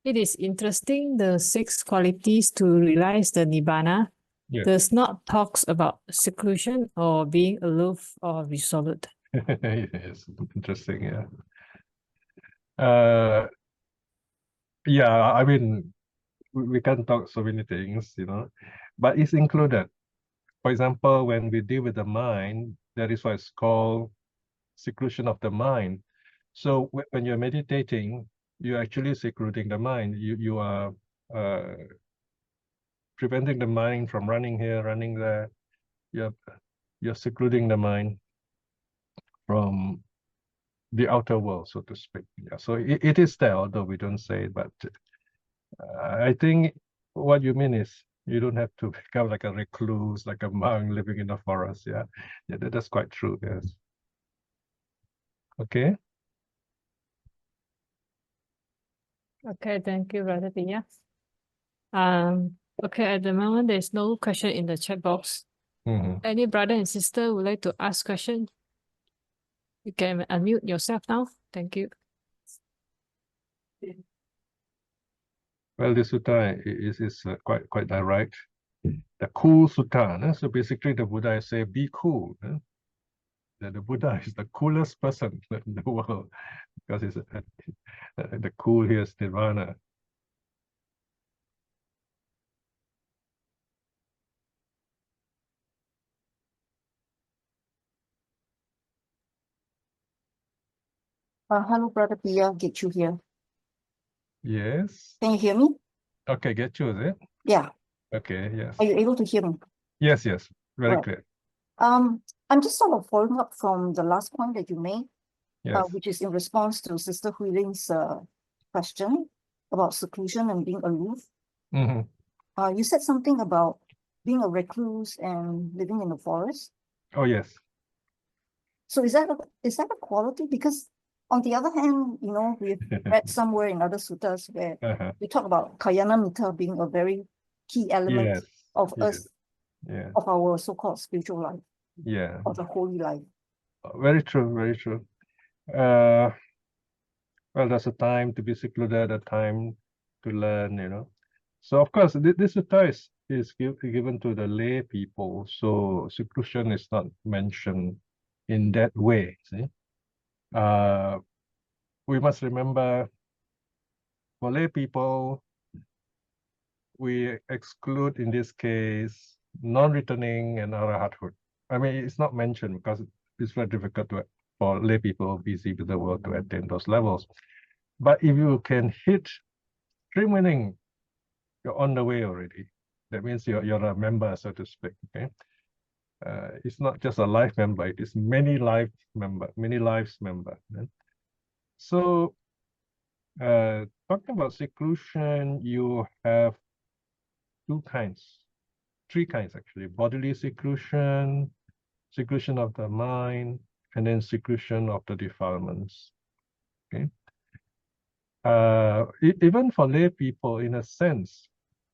It is interesting, the 6 qualities to realize the Nibbana does not talks about seclusion or being aloof or resolute. Yes, interesting, yeah. Yeah, I mean, we can talk so many things, but it's included. For example, when we deal with the mind, that is what's called seclusion of the mind. So when you're meditating, you're actually secluding the mind. You are preventing the mind from running here, running there. You're secluding the mind from the outer world, so to speak. Yeah, so it is there, although we don't say it, but I think what you mean is you don't have to become like a recluse, like a monk living in the forest. Yeah, that's quite true. Yes. Okay. Okay, thank you, Brother Piya. Okay, at the moment, there's no question in the chat box. Any brother and sister would like to ask question? You can unmute yourself now. Thank you. Well, this sutta is quite direct. The cool sutta. So basically, the Buddha is saying, be cool. That the Buddha is the coolest person in the world because it's the cool here is nirvana. Hello, Brother Piya, get you here. Yes. Can you hear me? Okay, get you, is it? Yeah. Okay, yes. Are you able to hear me? Yes, very Right. clear. I'm just sort of following up from the last point that you made, Yes. which is in response to Sister Huiling's question about seclusion and being aloof. You said something about being a recluse and living in the forest. Oh, yes. So is that a quality? Because on the other hand, you know, we've read somewhere in other suttas where we talk about Kayanamita being a very key element Yes. of Yes. us, Yeah. of our so-called spiritual life, Yeah. of the holy life. Very true, very true. Well, there's a time to be secluded, a time to learn, you know. So of course, this sutta is given to the lay people. So seclusion is not mentioned in that way. See, we must remember for lay people, we exclude in this case non-returning and arahathood. I mean, it's not mentioned because it's very difficult for lay people busy with the world to attain those levels. But if you can hit stream winning, you're on the way already. That means you're a member, so to speak. Okay, it's not just a life member; it is many lives member. So, talking about seclusion, you have three kinds actually: bodily seclusion, seclusion of the mind, and then seclusion of the defilements. Okay. Even for lay people, in a sense,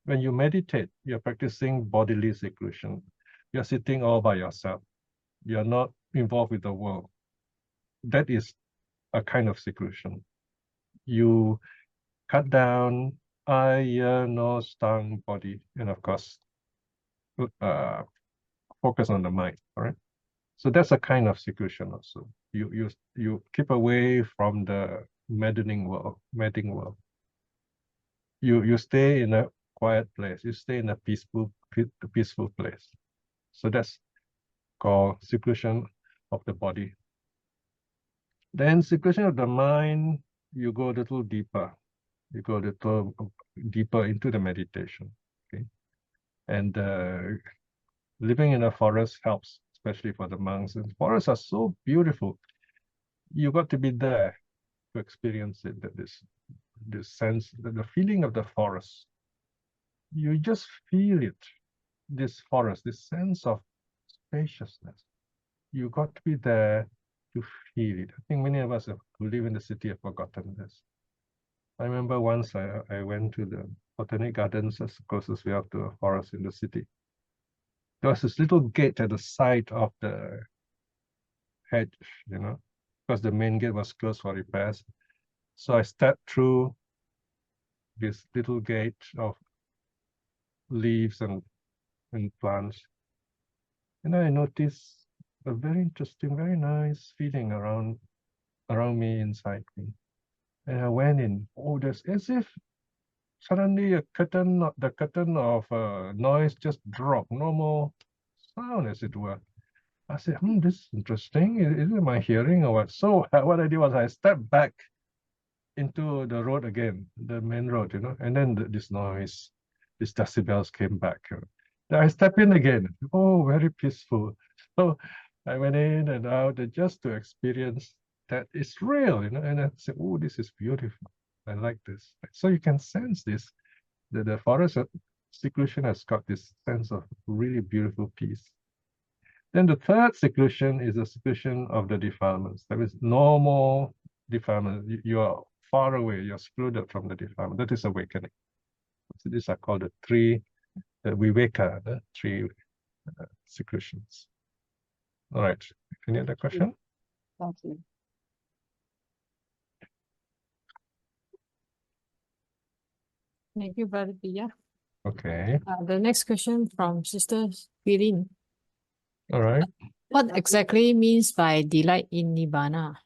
when you meditate, you're practicing bodily seclusion. You're sitting all by yourself. You're not involved with the world. That is a kind of seclusion. You cut down eye, ear, nose, tongue, body, and of course, focus on the mind. All right. So that's a kind of seclusion also. You keep away from the madding world. You stay in a quiet place. You stay in a peaceful place. So that's called seclusion of the body. Then seclusion of the mind, you go a little deeper. You go a little deeper into the meditation. Okay, and living in a forest helps, especially for the monks. And forests are so beautiful. You got to be there to experience it. That this sense, the feeling of the forest. You just feel it. This forest, this sense of spaciousness. You got to be there to feel it. I think many of us who live in the city have forgotten this. I remember once I went to the Botanic Gardens, as closest way up to a forest in the city. There was this little gate at the side of the hedge, you know, because the main gate was closed for repairs. So I stepped through this little gate of leaves and plants. And I noticed a very interesting, very nice feeling around me, inside me. And I went in. Oh, there's as if suddenly the curtain of noise just dropped. No more sound, as it were. I said, this is interesting. Is it my hearing or what? So what I did was I stepped back into the road again, the main road, you know, and then this noise, these decibels came back. Then I stepped in again. Oh, very peaceful. So I went in and out just to experience that it's real, you know, and I said, oh, this is beautiful. I like this. So you can sense this. The forest seclusion has got this sense of really beautiful peace. Then the third seclusion is the seclusion of the defilements. That is no more defilement. You are far away, you're excluded from the defilement. That is awakening. So these are called the three, viveka, the three seclusions. All right, any other question? Thank you. Thank you, Brother Piya. Okay, The next question from Sister Firin. all right. What exactly means by delight in Nibbana?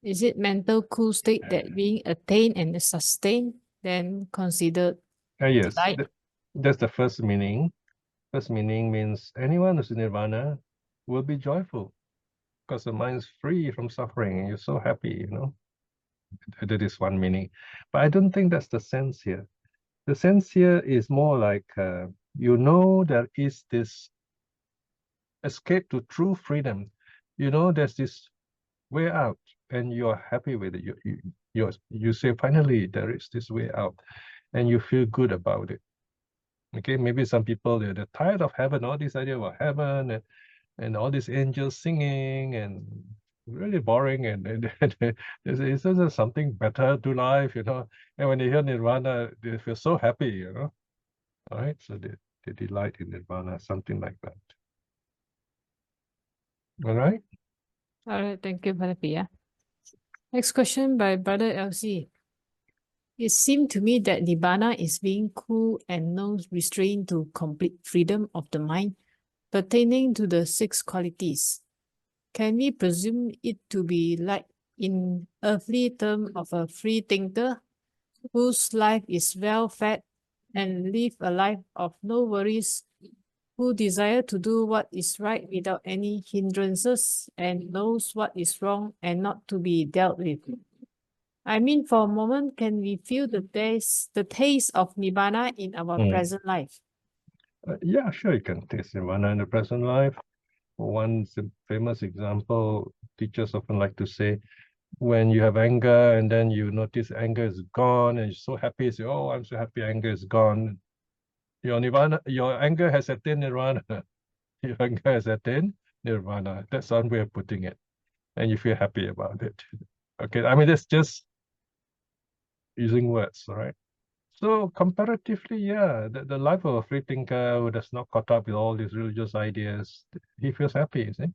Is it mental cool state that being attained and sustained, then considered Yes, delight? that's the first meaning. First meaning means anyone who's in Nirvana will be joyful because the mind is free from suffering and you're so happy, you know. That is one meaning. But I don't think that's the sense here. The sense here is more like, you know, there is this escape to true freedom. You know, there's this way out and you're happy with it. You say, finally, there is this way out and you feel good about it. Okay, maybe some people, they're tired of heaven, all this idea about heaven and all these angels singing and really boring and is there something better to life, you know? And when they hear Nirvana, they feel so happy, you know? All right, so they delight in Nirvana, something like that. All right? All right, thank you, Brother Piya. Next question by Brother LC. It seemed to me that Nibbana is being cool and no restraint to complete freedom of the mind pertaining to the six qualities. Can we presume it to be like in earthly term of a free thinker whose life is well fed and live a life of no worries, who desire to do what is right without any hindrances and knows what is wrong and not to be dealt with? I mean, for a moment, can we feel the taste of Nibbana in our present life? Yeah, sure, you can taste Nirvana in the present life. One famous example, teachers often like to say, when you have anger and then you notice anger is gone and you're so happy, you say, oh, I'm so happy anger is gone. Your anger has attained Nirvana. Your anger has attained Nirvana. That's one way of putting it. And you feel happy about it. Okay, I mean, that's just using words, all right? So comparatively, yeah, the life of a free thinker who does not caught up with all these religious ideas, he feels happy, you see?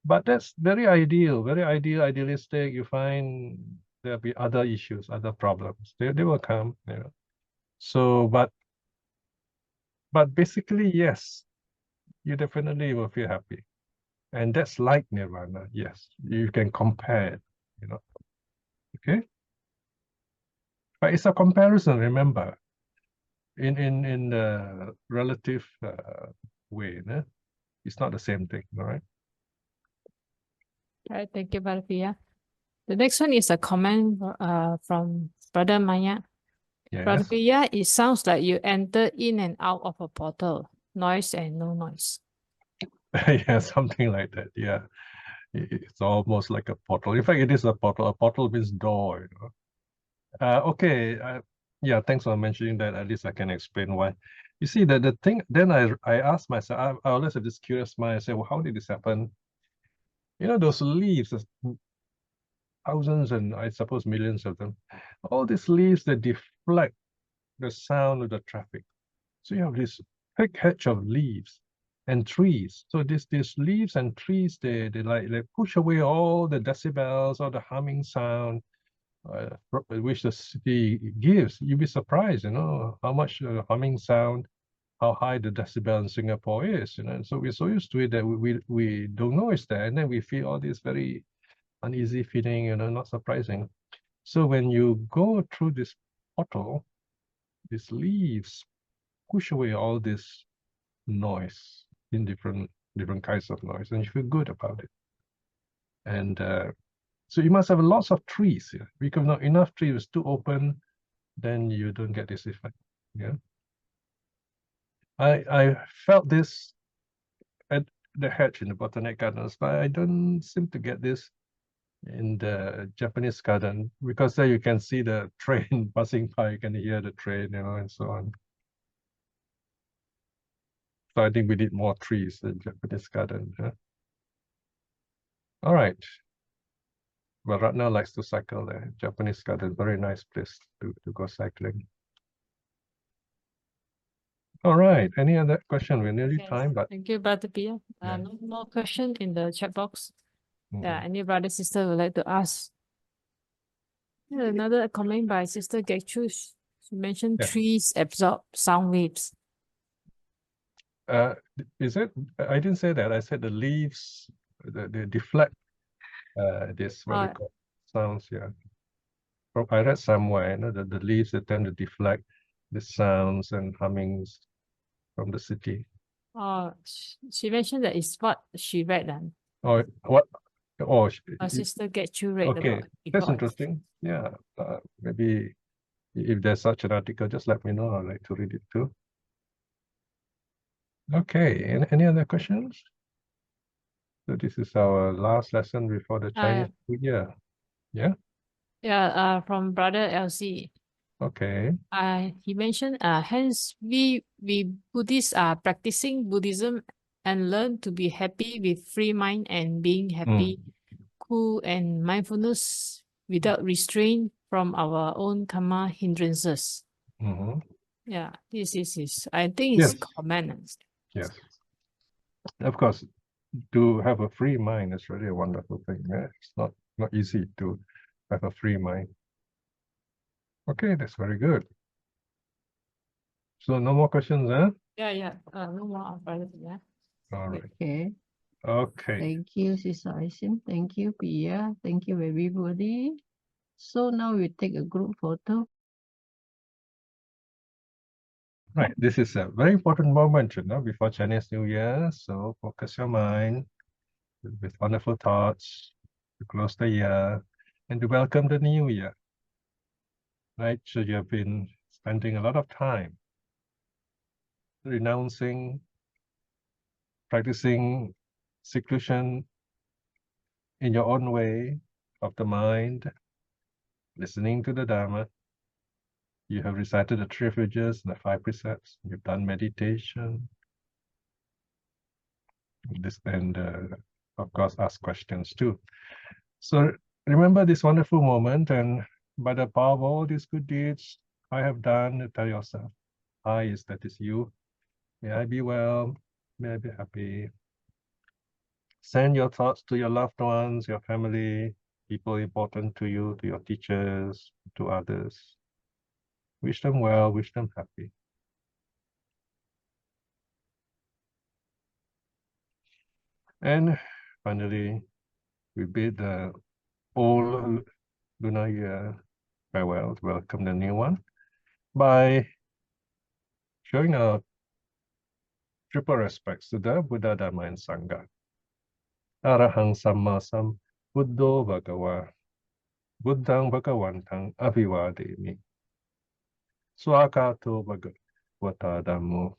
But that's very ideal, idealistic. You find there'll be other issues, other problems. They will come, you know. So, but basically, yes, you definitely will feel happy. And that's like Nirvana, yes. You can compare it, you know. Okay? But it's a comparison, remember, in the relative way, né? It's not the same thing, all right? All right, thank you, Brother Piya. The next one is a comment from Brother Maya. Brother Yes. Piya, it sounds like you enter in and out of a portal, noise and no noise. Yeah, something like that, yeah. It's almost like a portal. In fact, it is a portal. A portal means door, you know. Okay, yeah, thanks for mentioning that. At least I can explain why. You see, the thing, then I asked myself, I always have this curious mind. I say, well, how did this happen? You know, those leaves, thousands and I suppose millions of them, all these leaves that deflect the sound of the traffic. So you have this big hedge of leaves and trees. So these leaves and trees, they push away all the decibels, all the humming sound, which the city gives. You'd be surprised, you know, how much humming sound, how high the decibel in Singapore is, you know. And so we're so used to it that we don't know it's there, and then we feel all this very uneasy feeling, you know, not surprising. So when you go through this portal, these leaves push away all this noise in different kinds of noise, and you feel good about it. And so you must have lots of trees here. Because not enough trees too open, then you don't get this effect. Yeah. I felt this at the hedge in the Botanic Gardens, but I don't seem to get this in the Japanese garden, because there you can see the train passing by, you can hear the train, you know, and so on. So I think we need more trees in Japanese garden. Huh? All right. Well, Ratna likes to cycle there. Japanese garden, very nice place to go cycling. All right. Any other question? We're nearly Yes. time, but Thank you, Brother Piya. Yeah. No more question in the chat box. Yeah, mhm. any brother, sister would like to ask. Yeah, another comment by Sister Getchu. She mentioned Yeah. trees absorb sound waves. Is it? I didn't say that. I said the leaves, they deflect this what they Oh. call sounds. Yeah. I read somewhere, you know, that the leaves they tend to deflect the sounds and hummings from the city. She mentioned that it's what she read then. Oh, what? Oh, Our sister Getchu read okay. about That's before. interesting. Yeah. Maybe if there's such an article, just let me know. I'd like to read it too. Okay. Any other questions? So this is our last lesson before the Chinese New Year. Yeah. Yeah, from Brother LC. Okay. He mentioned, hence we Buddhists are practicing Buddhism and learn to be happy with free mind and being happy, cool and mindfulness without restraint from our own karma hindrances. Mm-hmm. Yeah, this is his, I think Yes. it's command. Yes. Of course, to have a free mind is really a wonderful thing. Yeah? It's not easy to have a free mind. Okay, that's very good. So no more questions, huh? Yeah. No more, Brother. Yeah. All right. Okay. Okay. Thank you, Sister Aisin. Thank you, Piya. Thank you, everybody. So now we take a group photo. Right. This is a very important moment, you know, before Chinese New Year. So focus your mind with wonderful thoughts to close the year and to welcome the new year. Right. So you have been spending a lot of time renouncing, practicing seclusion in your own way of the mind, listening to the Dharma. You have recited the three refuges and the 5 precepts. You've done meditation. And of course, ask questions too. So remember this wonderful moment, and by the power of all these good deeds I have done, tell yourself, that is you. May I be well, may I be happy. Send your thoughts to your loved ones, your family, people important to you, to your teachers, to others. Wish them well, wish them happy. And finally, we bid the old lunar year farewell to welcome the new one by showing our triple respects to the Buddha, Dharma, and Sangha. Arahang Samma Sam Buddho Bhagava Buddhang Bhagavantang Abhivademi Swakato Bhagavata Dhammo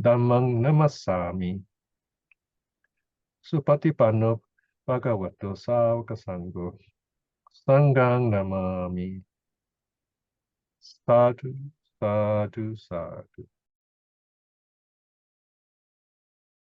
Dhammang Namassami Supatipanno Bhagavato Sāvaka Sangho Sanghang Namami Sadhu, sadhu, sadhu.